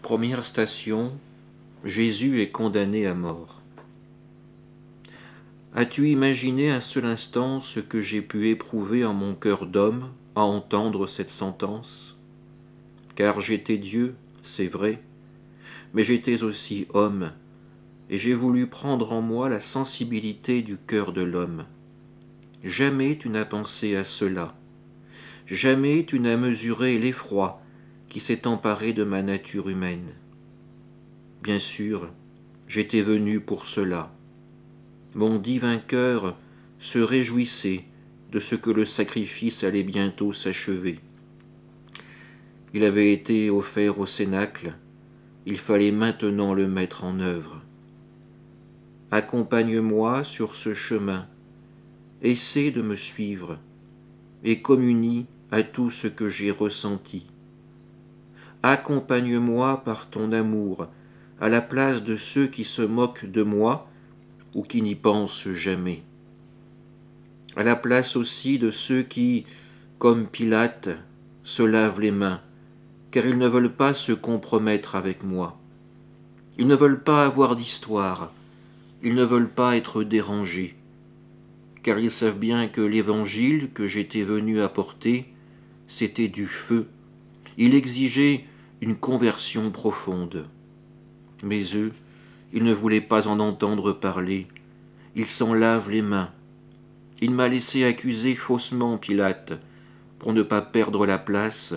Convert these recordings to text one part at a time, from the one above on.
Première station, Jésus est condamné à mort. As-tu imaginé un seul instant ce que j'ai pu éprouver en mon cœur d'homme à entendre cette sentence? Car j'étais Dieu, c'est vrai, mais j'étais aussi homme, et j'ai voulu prendre en moi la sensibilité du cœur de l'homme. Jamais tu n'as pensé à cela. Jamais tu n'as mesuré l'effroi qui s'est emparé de ma nature humaine. Bien sûr, j'étais venu pour cela. Mon divin cœur se réjouissait de ce que le sacrifice allait bientôt s'achever. Il avait été offert au cénacle, il fallait maintenant le mettre en œuvre. Accompagne-moi sur ce chemin, essaie de me suivre, et communie à tout ce que j'ai ressenti. Accompagne-moi par ton amour, à la place de ceux qui se moquent de moi ou qui n'y pensent jamais. À la place aussi de ceux qui, comme Pilate, se lavent les mains, car ils ne veulent pas se compromettre avec moi. Ils ne veulent pas avoir d'histoire, ils ne veulent pas être dérangés, car ils savent bien que l'évangile que j'étais venu apporter, c'était du feu. Il exigeait une conversion profonde. Mais eux, ils ne voulaient pas en entendre parler, ils s'en lavent les mains. Il m'a laissé accuser faussement Pilate, pour ne pas perdre la place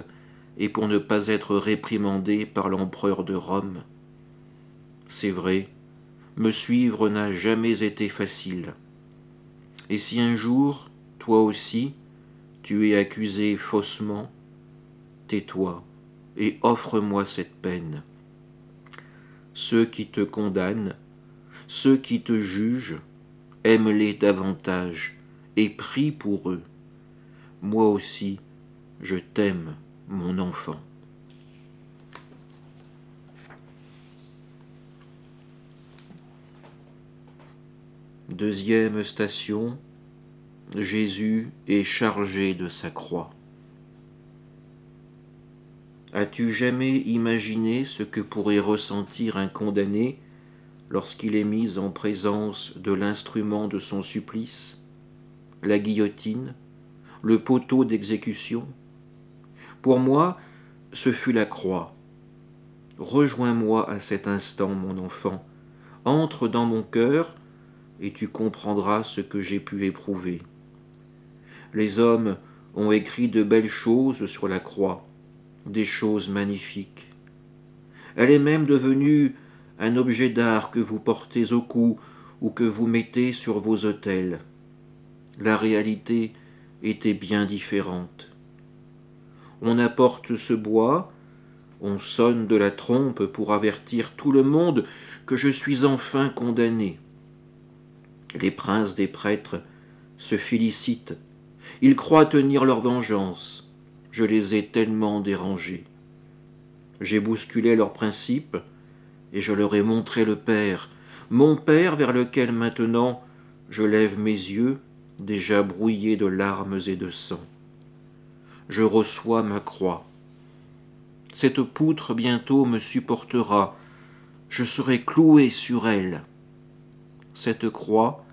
et pour ne pas être réprimandé par l'empereur de Rome. C'est vrai, me suivre n'a jamais été facile. Et si un jour, toi aussi, tu es accusé faussement, tais-toi et offre-moi cette peine. Ceux qui te condamnent, ceux qui te jugent, aime-les davantage et prie pour eux. Moi aussi, je t'aime, mon enfant. Deuxième station, Jésus est chargé de sa croix. As-tu jamais imaginé ce que pourrait ressentir un condamné lorsqu'il est mis en présence de l'instrument de son supplice, la guillotine, le poteau d'exécution? Pour moi, ce fut la croix. Rejoins-moi à cet instant, mon enfant. Entre dans mon cœur et tu comprendras ce que j'ai pu éprouver. Les hommes ont écrit de belles choses sur la croix, des choses magnifiques. Elle est même devenue un objet d'art que vous portez au cou ou que vous mettez sur vos autels. La réalité était bien différente. On apporte ce bois, on sonne de la trompe pour avertir tout le monde que je suis enfin condamné. Les princes des prêtres se félicitent. Ils croient tenir leur vengeance. Je les ai tellement dérangés. J'ai bousculé leurs principes et je leur ai montré le Père, mon Père vers lequel maintenant je lève mes yeux, déjà brouillés de larmes et de sang. Je reçois ma croix. Cette poutre bientôt me supportera. Je serai cloué sur elle. Cette croix,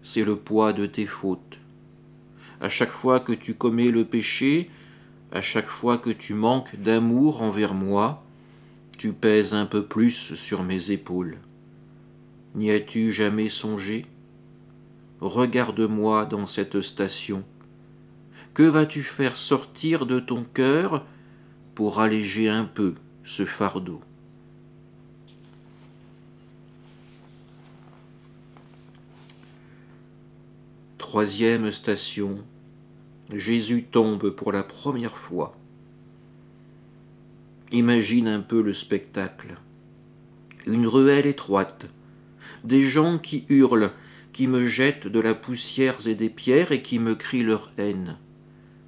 c'est le poids de tes fautes. À chaque fois que tu commets le péché, à chaque fois que tu manques d'amour envers moi, tu pèses un peu plus sur mes épaules. N'y as-tu jamais songé? Regarde-moi dans cette station. Que vas-tu faire sortir de ton cœur pour alléger un peu ce fardeau? Troisième station, Jésus tombe pour la première fois. Imagine un peu le spectacle. Une ruelle étroite, des gens qui hurlent, qui me jettent de la poussière et des pierres et qui me crient leur haine.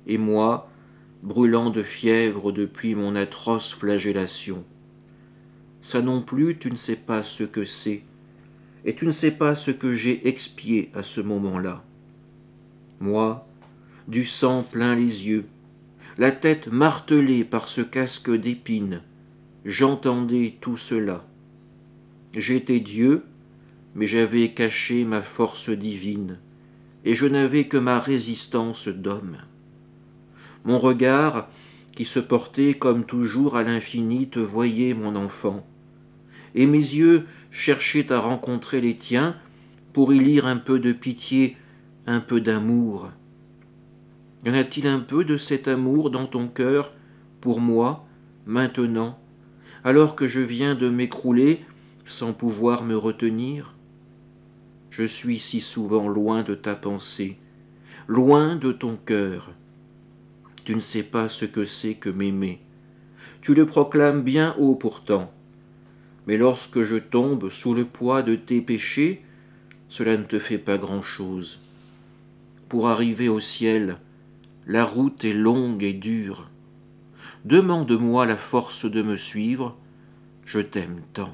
Et moi, brûlant de fièvre depuis mon atroce flagellation. Ça non plus, tu ne sais pas ce que c'est, et tu ne sais pas ce que j'ai expié à ce moment-là. Moi, du sang plein les yeux, la tête martelée par ce casque d'épines, j'entendais tout cela. J'étais Dieu, mais j'avais caché ma force divine, et je n'avais que ma résistance d'homme. Mon regard, qui se portait comme toujours à l'infini, te voyait, mon enfant, et mes yeux cherchaient à rencontrer les tiens pour y lire un peu de pitié, un peu d'amour. Y en a-t-il un peu de cet amour dans ton cœur pour moi, maintenant, alors que je viens de m'écrouler sans pouvoir me retenir? Je suis si souvent loin de ta pensée, loin de ton cœur. Tu ne sais pas ce que c'est que m'aimer. Tu le proclames bien haut pourtant. Mais lorsque je tombe sous le poids de tes péchés, cela ne te fait pas grand-chose. Pour arriver au ciel, la route est longue et dure. Demande-moi la force de me suivre, je t'aime tant.